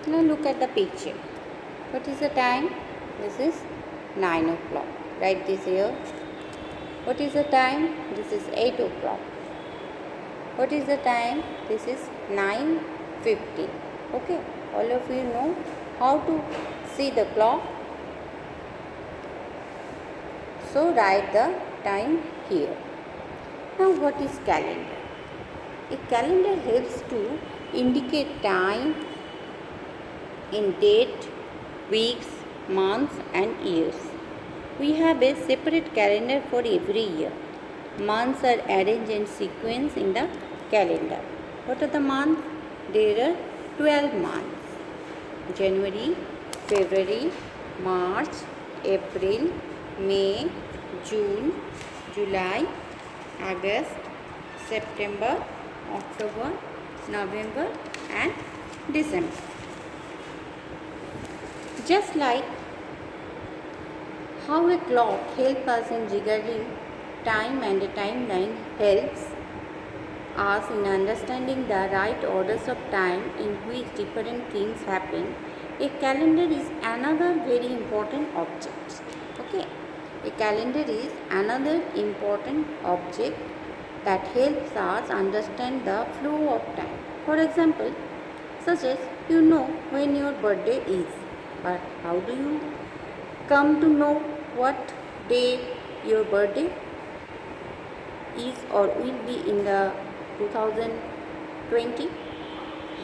Now look at the picture. What is the time? This is 9 o'clock. Write this here. What is the time? This is 8 o'clock. What is the time? This is 9:50. Okay. All of you know how to see the clock. So write the time here. Now what is calendar? A calendar helps to indicate time in date, weeks, months and years. We have a separate calendar for every year. Months are arranged in sequence in the calendar. What are the months? There are 12 months. January, February, March, April, May, June, July, August, September, October, November and December. Just like how a clock helps us in regarding time and a timeline helps us in understanding the right orders of time in which different things happen, a calendar is another very important object. Okay, a calendar is another important object that helps us understand the flow of time. For example, such as you know when your birthday is, but how do you come to know what day your birthday is or will be in the 2020?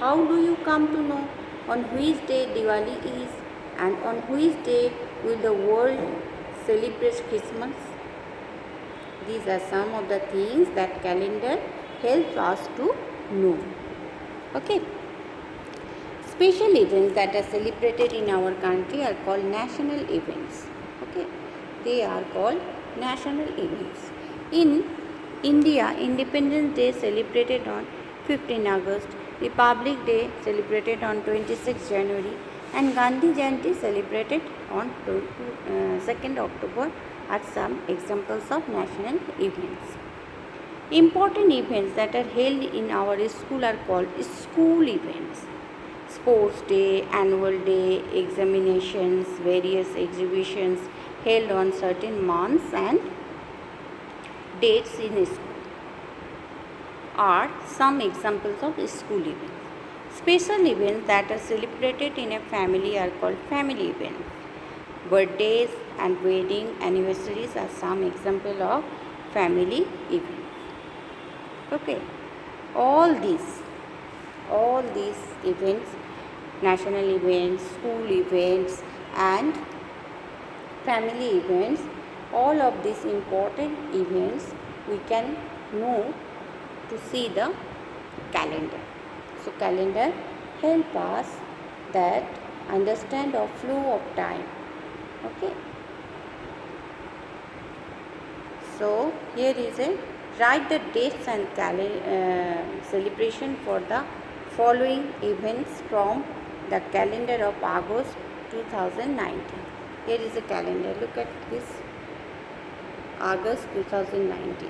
How do you come to know on which day Diwali is and on which day will the world celebrate Christmas? These are some of the things that calendar helps us to know. Okay. Special events that are celebrated in our country are called national events. Okay. They are called national events. In India, Independence Day celebrated on 15 August, Republic Day celebrated on 26 January and Gandhi Jayanti celebrated on 2nd October are some examples of national events. Important events that are held in our school are called school events. Sports day, annual day, examinations, various exhibitions held on certain months and dates in school are some examples of school events. Special events that are celebrated in a family are called family events. Birthdays and wedding anniversaries are some example of family events. Okay, all these events, national events, school events and family events, all of these important events we can know to see the calendar. So calendar help us that understand the flow of time. Okay. So here is a write the dates and celebration for the following events from the calendar of August 2019. Here is a calendar. Look at this. August 2019.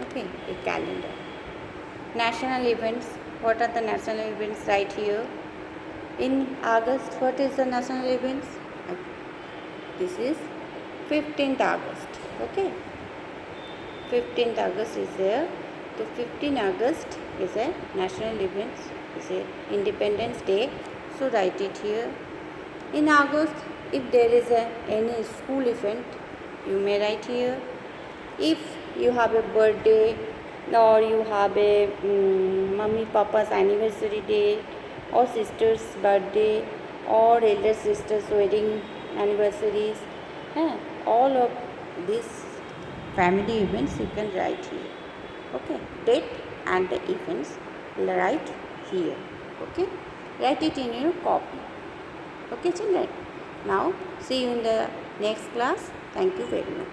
Okay, a calendar. National events. What are the national events right here? In August, what is the national events? This is 15th August. Okay. 15th August is there. So 15 August is a national event. Is a Independence Day. So write it here. In August, if there is any school event, you may write here. If you have a birthday or you have a mummy papa's anniversary day or sister's birthday or elder sister's wedding anniversaries, all of these family events you can write here. Okay, date and the events write here. Okay, write it in your copy. Okay children, now see you in the next class. Thank you very much.